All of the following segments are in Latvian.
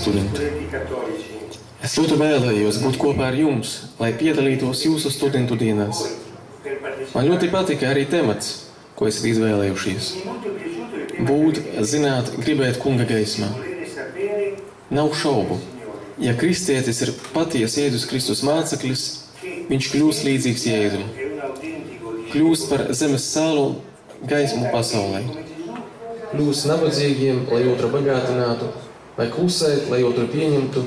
Studenti. Es ļoti vēlējos būt kopā ar jums, lai piedalītos jūsu studentu dienās. Man ļoti patika arī temats, ko esat izvēlējušies. Būt, zināt, gribēt kunga gaismā. Nav šaubu. Ja kristietis ir patiesi Jēzus Kristus māceklis, viņš kļūst līdzīgs Jēzum. Kļūst par zemes sālu gaismu pasaulē. Kļūst nabadzīgiem, lai otru bagātinātu, vai klusēt, lai otru pieņemtu,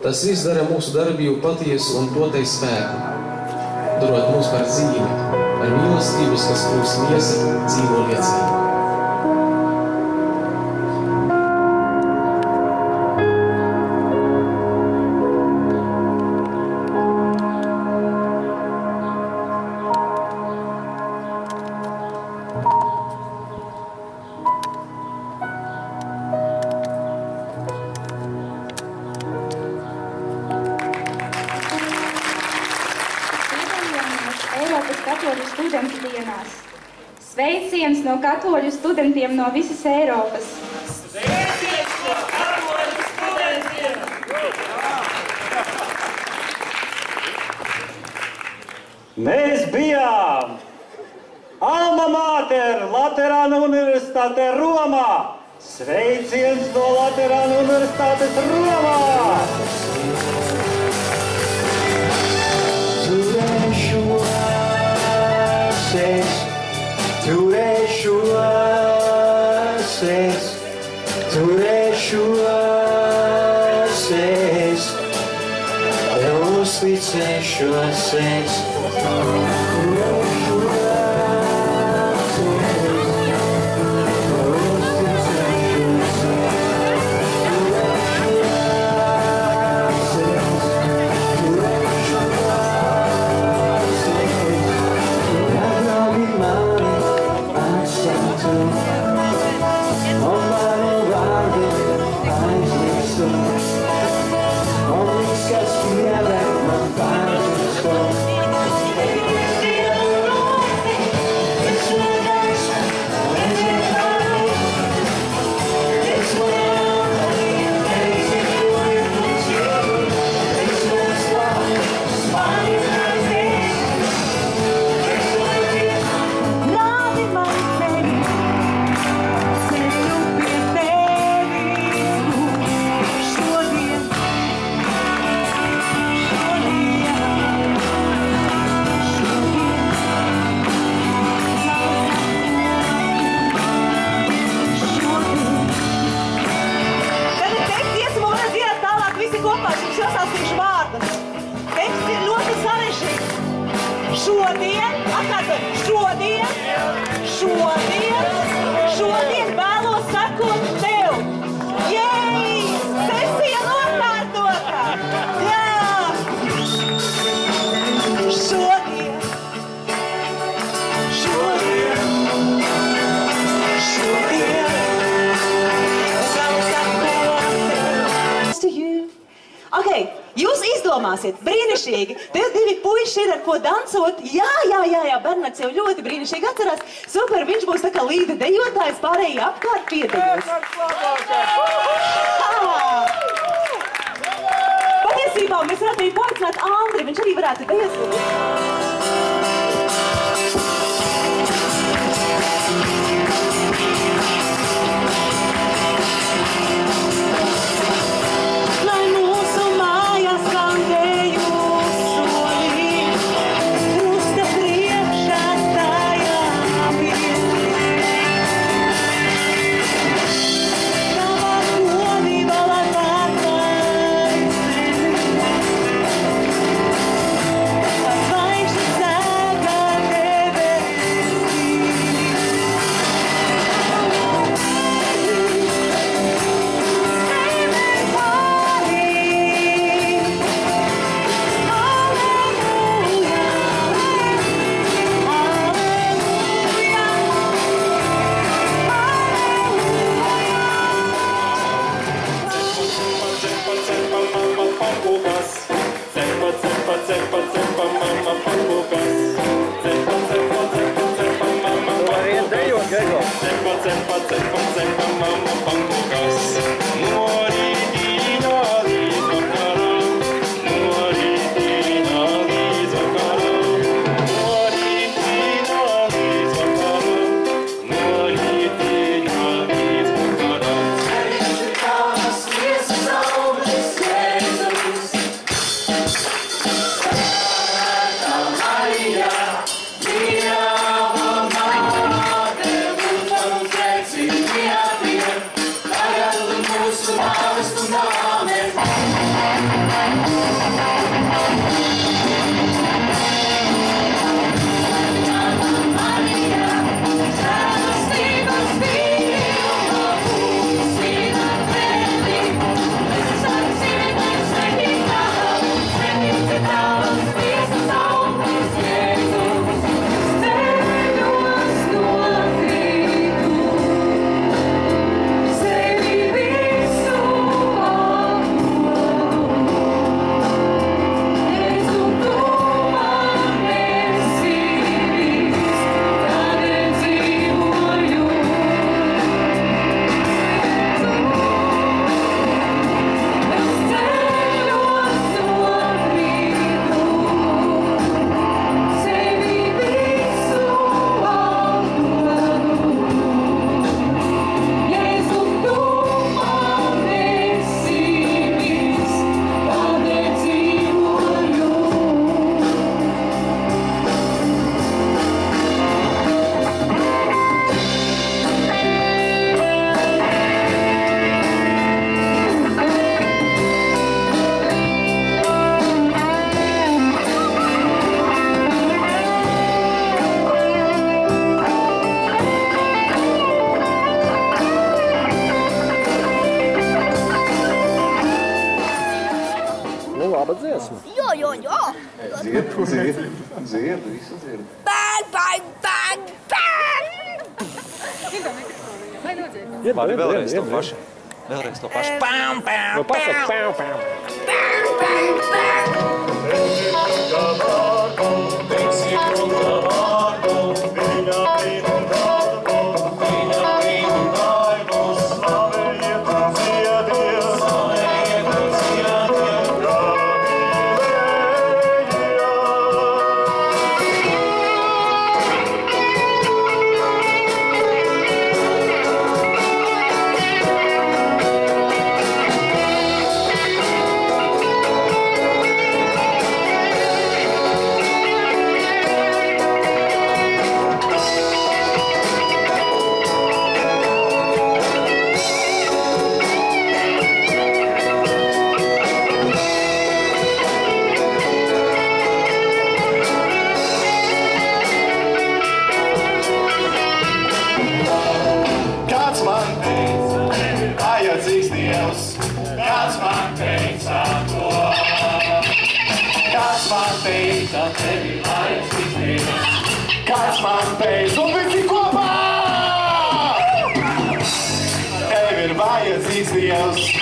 tas viss dara mūsu darbību patiesu un dotai spēku, darot mūs par dzīvi, ar mīlestības, kas kļūst miesa, dzīvo liecību. Sveiciens no katoļu studentiem no visas Eiropas. Sveiciens no katoļu studentiem! Mēs bijām Alma Mater, Laterāna Universitāte Romā. Sveiciens no Laterāna Universitātes Romā! Turēšu ases, tev uzticēšu ases. domāsiet, brīnišķīgi. Tev 2 puiši ir ar ko dansot. Jā, Bernards jau ļoti brīnišķīgi atcerās. Super, viņš būs tā kā līda dejotājs, pārējie apkārt piedejos. Patiesībā mēs varētu arī paaicināt Andri, viņš arī varētu dejot. Dzird, visu dzird. Bang, bang, bang, bang! Mari, vēlreiz to pašu. Vēlreiz to pašu. Pam, pam, pam! Pam, pam, Kāds man teica, un visi kopā! Tev ir vajadzīgs Dievs.